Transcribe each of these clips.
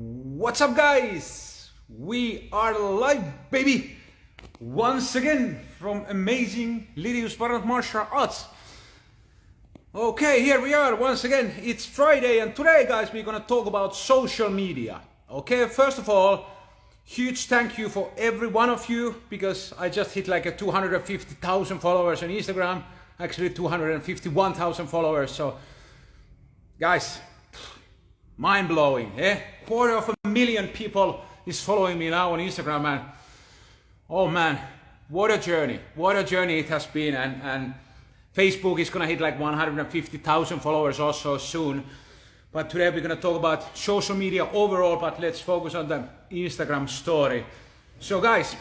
What's up, guys? We are live, baby, once again from amazing Lydius Martial Arts. Okay, here we are once again. It's Friday, and today, guys, we're gonna talk about social media. Okay, first of all, huge thank you for every one of you, because I just hit like a 250,000 followers on Instagram, actually 251,000 followers. So, guys, mind-blowing, eh? 250,000 people is following me now on Instagram, and oh man, what a journey it has been. And Facebook is gonna hit like 150,000 followers also soon. But today we're gonna talk about social media overall, but let's focus on the Instagram story. So guys,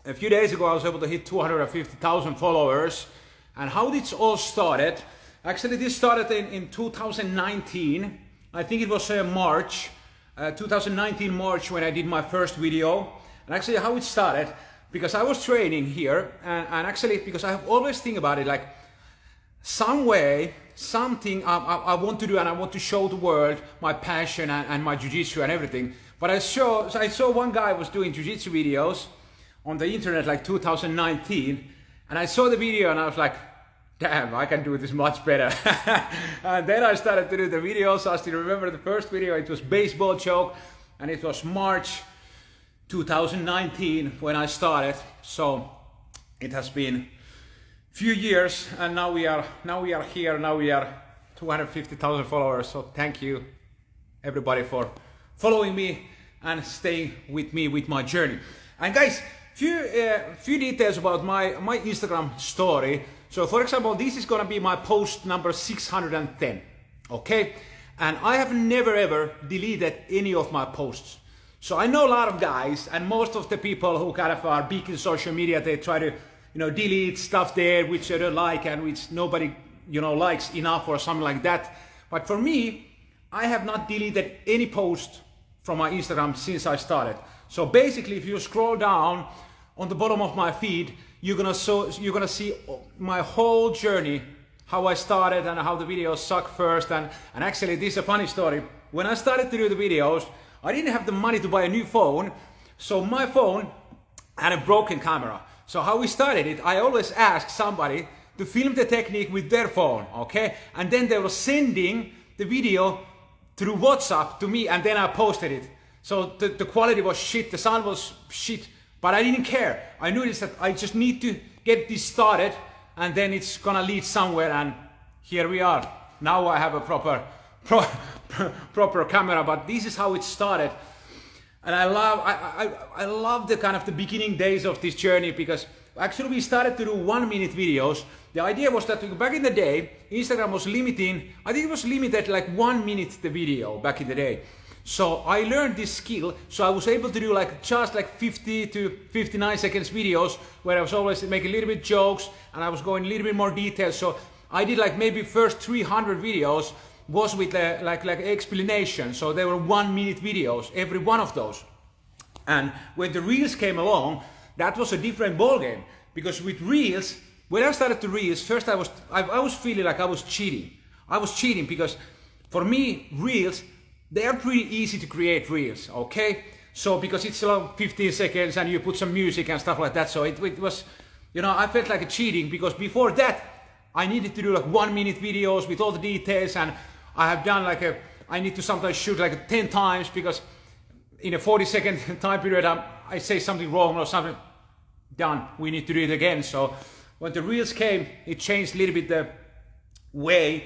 a few days ago I was able to hit 250,000 followers. And how this all started, actually this started in 2019. I think it was March, 2019 March, when I did my first video. And actually how it started, because I was training here, and actually because I always think about it like some way, something I want to do, and I want to show the world my passion and my jiu-jutsu and everything. But I saw one guy was doing jiu-jutsu videos on the internet like 2019, and I saw the video and I was like, damn, I can do this much better. And then I started to do the videos. I still remember the first video, it was baseball joke, and it was March 2019 when I started. So it has been few years, and now we are here. Now we are 250,000 followers. So thank you everybody for following me and staying with me with my journey. And guys, few details about my Instagram story. So for example, this is gonna be my post number 610, okay? And I have never ever deleted any of my posts. So I know a lot of guys, and most of the people who kind of are big in social media, they try to, delete stuff there which they don't like and which nobody, likes enough or something like that. But for me, I have not deleted any post from my Instagram since I started. So basically, if you scroll down on the bottom of my feed, you're gonna see my whole journey, how I started and how the videos suck first. And actually, this is a funny story. When I started to do the videos, I didn't have the money to buy a new phone, so my phone had a broken camera. So how we started it, I always asked somebody to film the technique with their phone, okay? And then they were sending the video through WhatsApp to me, and then I posted it. So the quality was shit, the sound was shit, but I didn't care. I knew that I just need to get this started, and then it's gonna lead somewhere, and here we are. Now I have a proper camera, but this is how it started. And I love the kind of the beginning days of this journey, because actually we started to do 1 minute videos. The idea was that back in the day, Instagram was limiting, I think it was limited like 1 minute the video back in the day. So I learned this skill, so I was able to do just 50 to 59 seconds videos, where I was always making a little bit jokes and I was going a little bit more details. So I did maybe first 300 videos was with like explanation. So they were 1 minute videos, every one of those. And when the reels came along, that was a different ballgame, because with reels, when I started the reels, first I was feeling like I was cheating. I was cheating because for me, reels, they are pretty easy to create reels, okay? So because it's 15 seconds and you put some music and stuff like that. So it was, I felt like a cheating, because before that, I needed to do 1 minute videos with all the details, and I have done I need to sometimes shoot 10 times, because in a 40-second time period, I say something wrong or something, done, we need to do it again. So when the reels came, it changed a little bit the way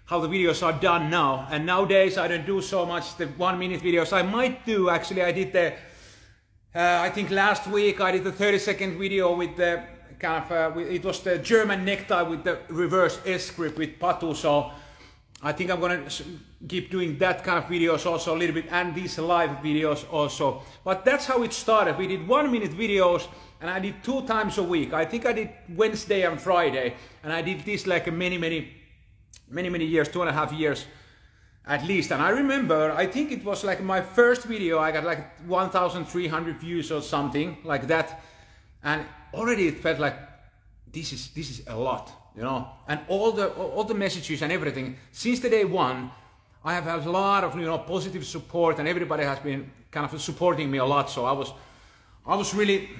how the videos are done now. And nowadays I don't do so much the 1 minute videos. I might do, actually I did I think last week I did a 30-second video with the it was the German necktie with the reverse S grip with Patu. So I think I'm gonna keep doing that kind of videos also a little bit, and these live videos also. But that's how it started. We did 1 minute videos, and I did 2 times a week. I think I did Wednesday and Friday, and I did this many years, 2.5 years at least. And I remember, I think it was my first video, I got 1,300 views or something like that. And already it felt like this is a lot, and all the messages and everything. Since the day one, I have had a lot of positive support, and everybody has been kind of supporting me a lot. So I was really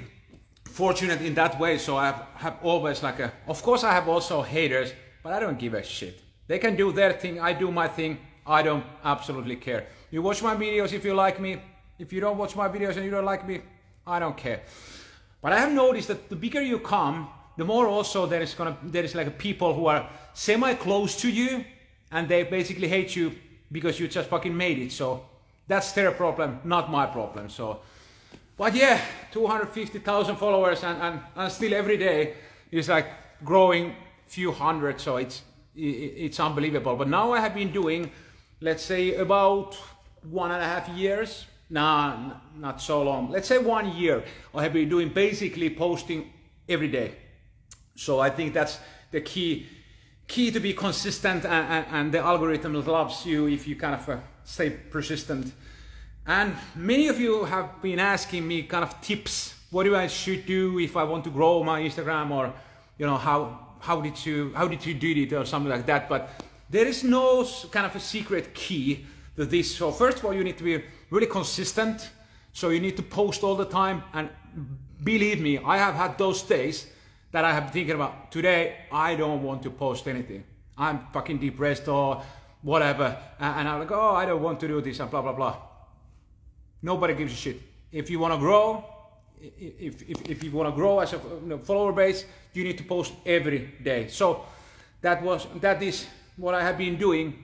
fortunate in that way. So I have always of course I have also haters, but I don't give a shit. They can do their thing, I do my thing. I don't absolutely care. You watch my videos if you like me. If you don't watch my videos and you don't like me, I don't care. But I have noticed that the bigger you come, the more also there is like people who are semi-close to you, and they basically hate you because you just fucking made it. So that's their problem, not my problem. So, but yeah, 250,000 followers, and still every day is like growing few hundred. So it's unbelievable. But now I have been doing, let's say, about 1.5 years. Nah, not so long. Let's say 1 year. I have been doing basically posting every day. So I think that's the key to be consistent, and the algorithm loves you if you kind of stay persistent. And many of you have been asking me kind of tips. What do I should do if I want to grow my Instagram, or how did you do it, or something like that. But there is no kind of a secret key to this. So first of all, you need to be really consistent. So you need to post all the time, and believe me, I have had those days that I have been thinking about, today I don't want to post anything. I'm fucking depressed or whatever, and I'm like, oh, I don't want to do this and blah blah blah. Nobody gives a shit. If you want to grow, if you want to grow as a follower base, you need to post every day. So that is what I have been doing.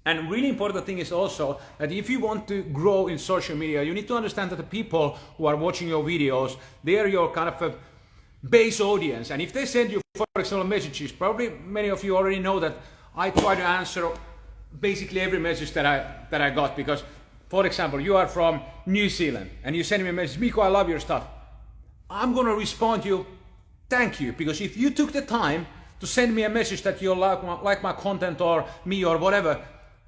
And really important thing is also that if you want to grow in social media, you need to understand that the people who are watching your videos, they are your kind of a base audience. And if they send you, for example, messages, probably many of you already know that I try to answer basically every message that I got. Because, for example, you are from New Zealand and you send me a message, Mikko, I love your stuff. I'm gonna respond to you, thank you, because if you took the time to send me a message that you like my content or me or whatever,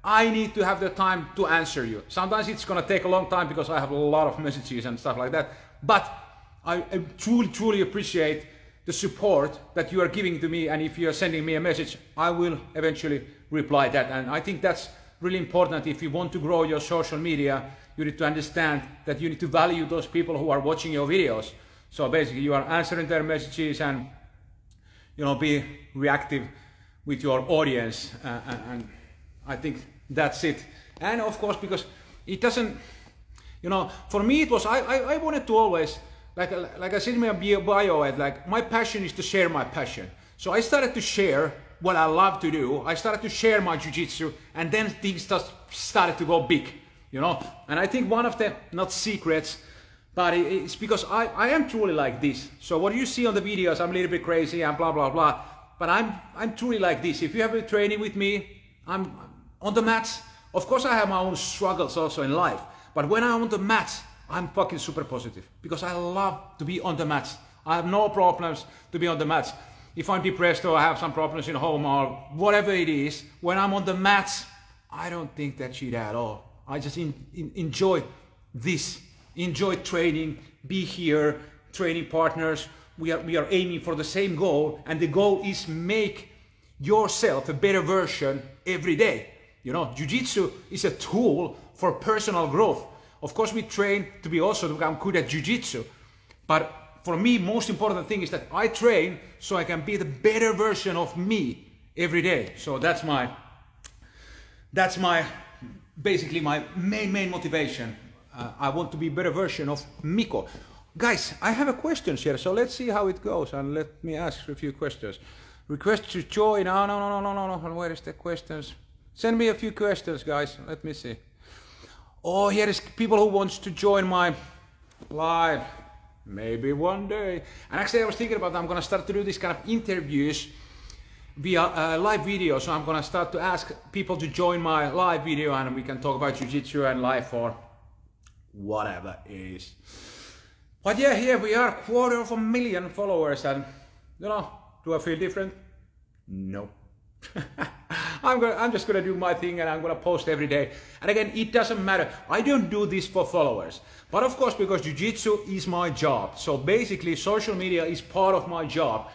I need to have the time to answer you. Sometimes it's gonna take a long time because I have a lot of messages and stuff like that. But I truly appreciate the support that you are giving to me, and if you are sending me a message, I will eventually reply that. And I think that's really important. If you want to grow your social media, you need to understand that you need to value those people who are watching your videos. So basically you are answering their messages and be reactive with your audience, and I think that's it. And of course, because it doesn't, for me it was, I wanted to always, like I said in my bio, like my passion is to share my passion. So I started to share what I love to do. I started to share my jiu-jitsu, and then things just started to go big, And I think one of the, not secrets, but it's because I am truly like this. So what you see on the videos, I'm a little bit crazy and blah, blah, blah. But I'm truly like this. If you have been training with me, I'm on the mats. Of course I have my own struggles also in life. But when I'm on the mats, I'm fucking super positive. Because I love to be on the mats. I have no problems to be on the mats. If I'm depressed or I have some problems in home or whatever it is, when I'm on the mats, I don't think that shit at all. I just enjoy this. Enjoy training, be here, training partners. We are aiming for the same goal, and the goal is make yourself a better version every day. Jiu-jitsu is a tool for personal growth. Of course, we train to become good at jiu-jitsu, but for me, most important thing is that I train so I can be the better version of me every day. So that's basically my main motivation. I want to be a better version of Mikko. Guys, I have a question here, so let's see how it goes, and let me ask a few questions. Request to join. No. Where is the questions? Send me a few questions, guys. Let me see. Oh, here is people who wants to join my live. Maybe one day. And actually I was thinking about, I'm gonna start to do this kind of interviews via live video. So I'm gonna start to ask people to join my live video, and we can talk about jiu-jitsu and life or whatever it is. But yeah, here we are, 250,000 followers, and do I feel different? No. I'm just gonna do my thing, and I'm gonna post every day. And again, it doesn't matter. I don't do this for followers, but of course, because jiu-jitsu is my job. So basically, social media is part of my job,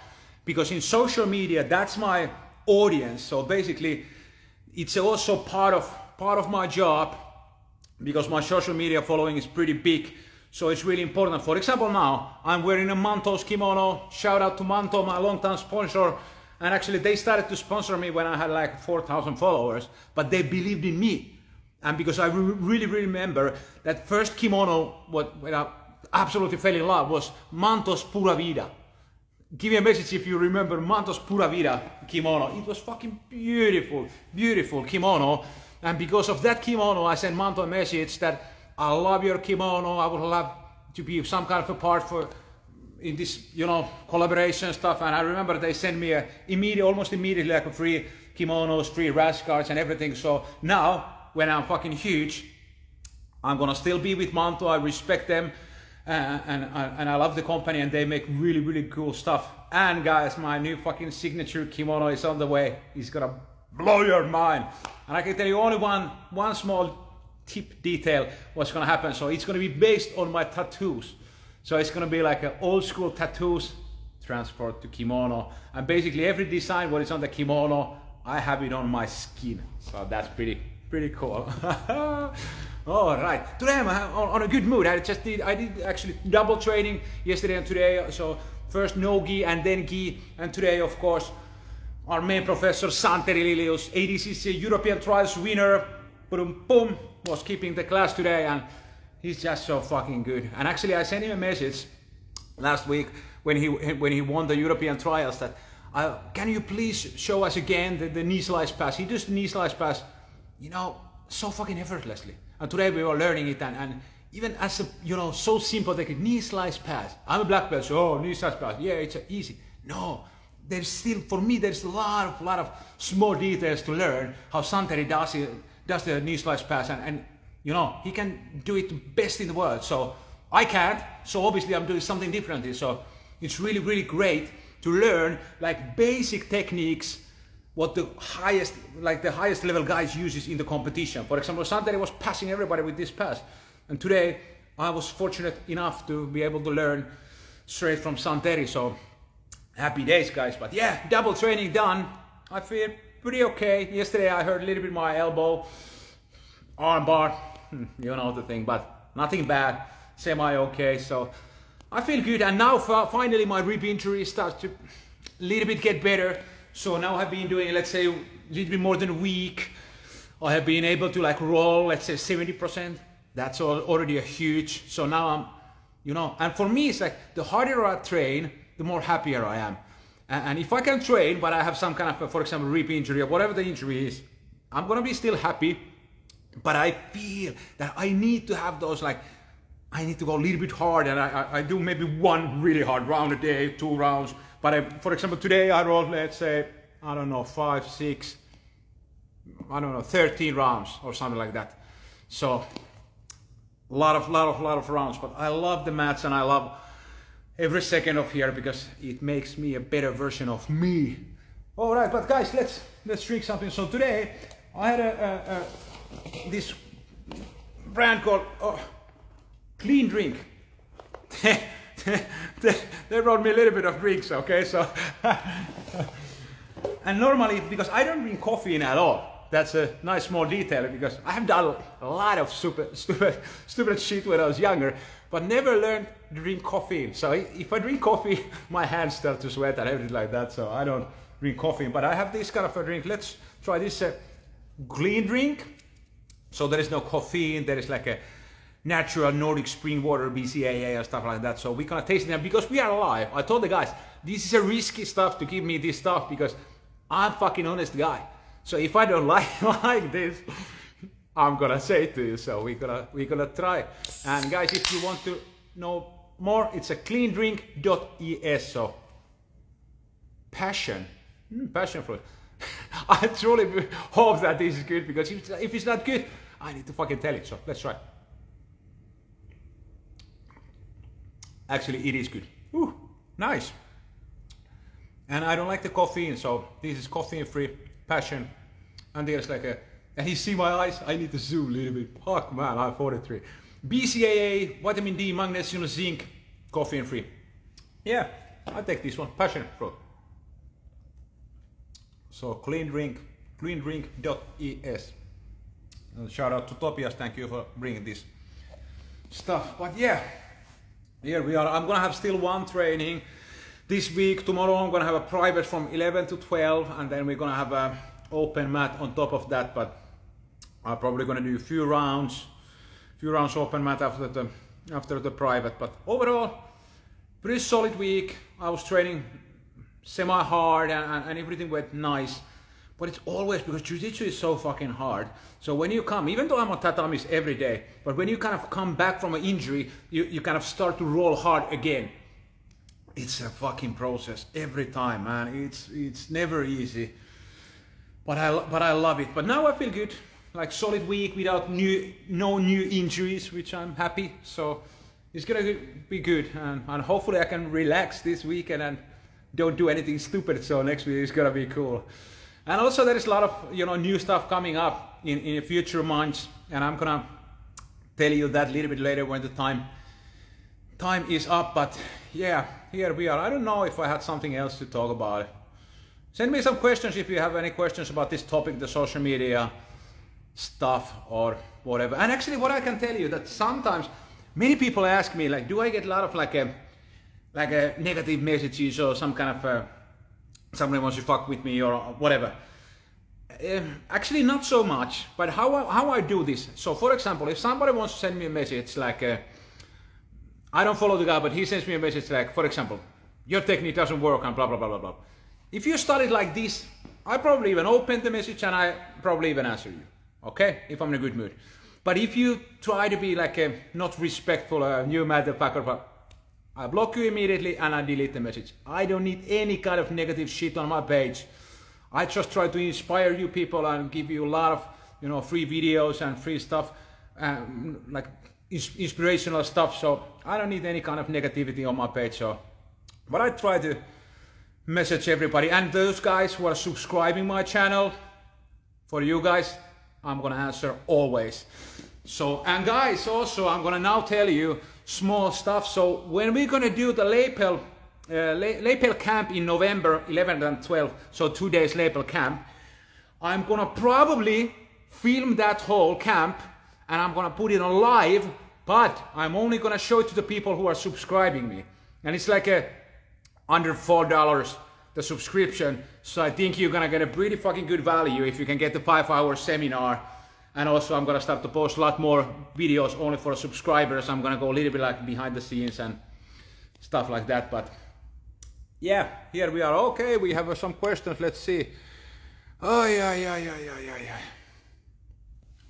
because in social media, that's my audience. So basically, it's also part of part of my job, because my social media following is pretty big, so it's really important. For example, now I'm wearing a Manto's kimono. Shout out to Manto, my longtime sponsor. And actually they started to sponsor me when I had like 4,000 followers, but they believed in me. And because I really remember that first kimono what I absolutely fell in love was Manto's Pura Vida. Give me a message if you remember Manto's Pura Vida kimono. It was fucking beautiful, beautiful kimono. And because of that kimono, I sent Manto a message that I love your kimono. I would love to be some kind of a part for in this, you know, collaboration stuff. And I remember they sent me almost immediately like a free kimonos, free rash guards and everything. So now when I'm fucking huge, I'm gonna still be with Manto. I respect them. And I love the company, and they make really cool stuff. And guys, my new fucking signature kimono is on the way. It's gonna blow your mind. And I can tell you only one small tip detail what's gonna happen. So it's gonna be based on my tattoos. So it's gonna be like an old school tattoos transport to kimono. And basically every design what is on the kimono, I have it on my skin. So that's pretty cool. All right, today I'm on a good mood. I did actually double training yesterday and today. So first no gi and then gi, and today of course our main professor Santeri Lilius, ADCC European Trials winner, boom, was keeping the class today, and he's just so fucking good. And actually I sent him a message last week when he won the European Trials that can you please show us again the knee slice pass. He does the knee slice pass, you know, so fucking effortlessly. And today we were learning it, and even as a, you know, so simple, like a knee slice pass. I'm a black belt, so knee slice pass, yeah, it's easy. No, there's still, for me, there's a lot of small details to learn how Santeri does the knee slice pass, and you know, he can do it the best in the world. So I can't, so obviously I'm doing something differently. So it's really great to learn like basic techniques, what the highest level guys uses in the competition. For example, Santeri was passing everybody with this pass, and today I was fortunate enough to be able to learn straight from Santeri. So happy days, guys. But yeah, double training done. I feel pretty okay. Yesterday I hurt a little bit my elbow, arm bar, you know the thing, but nothing bad, semi okay. So I feel good, and now finally my rib injury starts to a little bit get better. So now I've been doing, let's say, a little bit more than a week. I have been able to like roll, let's say 70%. That's already a huge. So now I'm, you know, and for me it's like the harder I train, the more happier I am. And if I can train, but I have some kind of, for example, rib injury or whatever the injury is, I'm gonna be still happy. But I feel that I need to have those, like, I need to go a little bit hard, and I do maybe one really hard round a day, 2 rounds. But for example, today I rolled, let's say, I don't know, 5, 6, I don't know, 13 rounds or something like that. So a lot of rounds. But I love the mats, and I love every second of here because it makes me a better version of me. All right, but guys, let's drink something. So today I had this brand called Clean Drink. They brought me a little bit of drinks, okay? So, and normally, because I don't drink coffee at all, that's a nice small detail, because I have done a lot of stupid shit when I was younger, but never learned to drink coffee. So if I drink coffee, my hands start to sweat and everything like that, so I don't drink coffee. But I have this kind of a drink. Let's try this Clean Drink. So there is no caffeine, there is like a natural Nordic spring water, BCAA and stuff like that. So we're gonna taste it because we are alive. I told the guys, this is a risky stuff to give me this stuff because I'm a fucking honest guy. So if I don't like this, I'm gonna say it to you. So we're gonna try. And guys, if you want to know more, it's a cleandrink.es. So passion fruit. I truly hope that this is good, because if it's not good, I need to fucking tell it. So let's try. Actually, it is good. Ooh, nice. And I don't like the caffeine, so this is caffeine-free passion. And there's like and you see my eyes? I need to zoom a little bit. Fuck man, I'm 43. BCAA, vitamin D, magnesium, zinc, caffeine-free. Yeah, I'll take this one, passion fruit. So cleandrink.es. Shout out to Topias, thank you for bringing this stuff. But yeah, here we are. I'm gonna have still one training this week. Tomorrow I'm gonna have a private from 11 to 12, and then we're gonna have a open mat on top of that. But I'm probably gonna do a few rounds open mat after the private. But overall, pretty solid week. I was training semi-hard and everything went nice. But it's always because jiu-jitsu is so fucking hard. So when you come, even though I'm on tatamis every day, but when you kind of come back from an injury, you kind of start to roll hard again. It's a fucking process every time, man. It's never easy. But I love it. But now I feel good. Like solid week without no new injuries, which I'm happy. So it's gonna be good, and hopefully I can relax this weekend and don't do anything stupid. So next week is gonna be cool. And also there is a lot of new stuff coming up in future months, and I'm gonna tell you that a little bit later when the time is up. But yeah, here we are. I don't know if I had something else to talk about. Send me some questions if you have any questions about this topic, the social media stuff or whatever. And actually what I can tell you that sometimes many people ask me, like, do I get a lot of like a negative messages or some kind of somebody wants to fuck with me or whatever? Actually not so much, but how I do this. So for example, if somebody wants to send me a message like I don't follow the guy, but he sends me a message like, for example, your technique doesn't work and blah blah blah blah blah. If you start it like this, I probably even open the message and I probably even answer you. Okay, if I'm in a good mood. But if you try to be like a not respectful, new motherfucker, but I block you immediately and I delete the message. I don't need any kind of negative shit on my page. I just try to inspire you people and give you a lot of free videos and free stuff, like inspirational stuff. So I don't need any kind of negativity on my page. So, but I try to message everybody, and those guys who are subscribing my channel, for you guys, I'm gonna answer always. So, and guys, also I'm gonna now tell you small stuff. So when we're gonna do the Lapel camp in November 11th and 12th, so 2 days Lapel camp, I'm gonna probably film that whole camp and I'm gonna put it on live, but I'm only gonna show it to the people who are subscribing me. And it's like under $4 the subscription, so I think you're gonna get a pretty fucking good value if you can get the 5-hour seminar. And also I'm gonna start to post a lot more videos only for subscribers. I'm gonna go a little bit like behind the scenes and stuff like that. But yeah, here we are. Okay, we have some questions. Let's see. Oh yeah.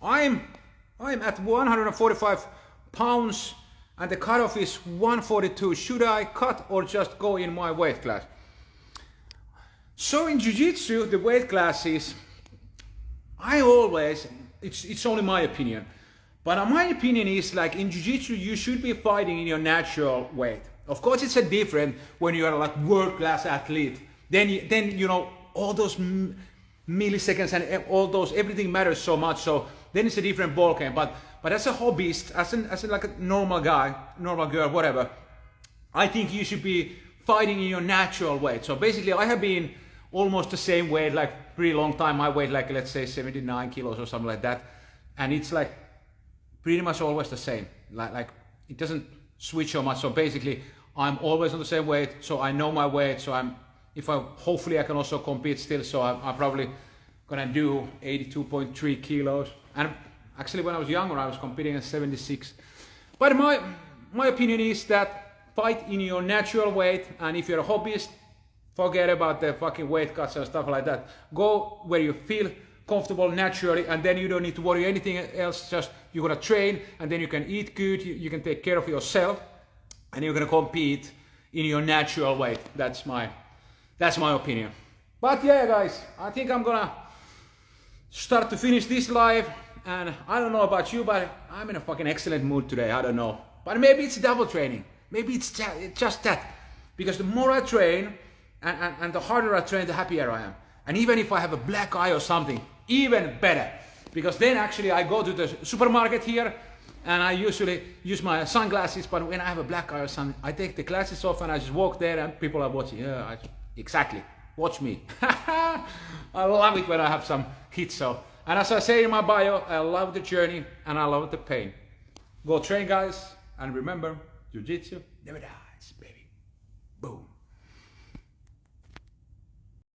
I'm at 145 pounds and the cutoff is 142. Should I cut or just go in my weight class? So in jiu-jitsu, the weight classes, it's only my opinion, but my opinion is like in jiu-jitsu you should be fighting in your natural weight. Of course it's a different when you are like world-class athlete, then all those milliseconds and all those, everything matters so much, so then it's a different ballgame. But as a hobbyist, as like a normal guy, normal girl, whatever, I think you should be fighting in your natural weight. So basically I have been almost the same weight like pretty long time. I weighed like, let's say 79 kilos or something like that, and it's like pretty much always the same, like it doesn't switch so much. So basically I'm always on the same weight, so I know my weight. So hopefully I can also compete still, so I'm probably gonna do 82.3 kilos. And actually when I was younger I was competing at 76. But my opinion is that fight in your natural weight, and if you're a hobbyist, forget about the fucking weight cuts and stuff like that. Go where you feel comfortable naturally, and then you don't need to worry anything else. Just you're gonna train, and then you can eat good, you can take care of yourself, and you're gonna compete in your natural weight. That's my opinion. But yeah, guys, I think I'm gonna start to finish this live, and I don't know about you, but I'm in a fucking excellent mood today. I don't know, but maybe it's double training. Maybe it's just that, because the more I train and the harder I train, the happier I am. And even if I have a black eye or something, even better, because then actually I go to the supermarket here and I usually use my sunglasses, but when I have a black eye or something, I take the glasses off and I just walk there and people are watching. Yeah, exactly, watch me. I love it when I have some hits. So And as I say in my bio, I love the journey and I love the pain. Go train, guys, and remember, jiu-jitsu never dies, baby. Boom.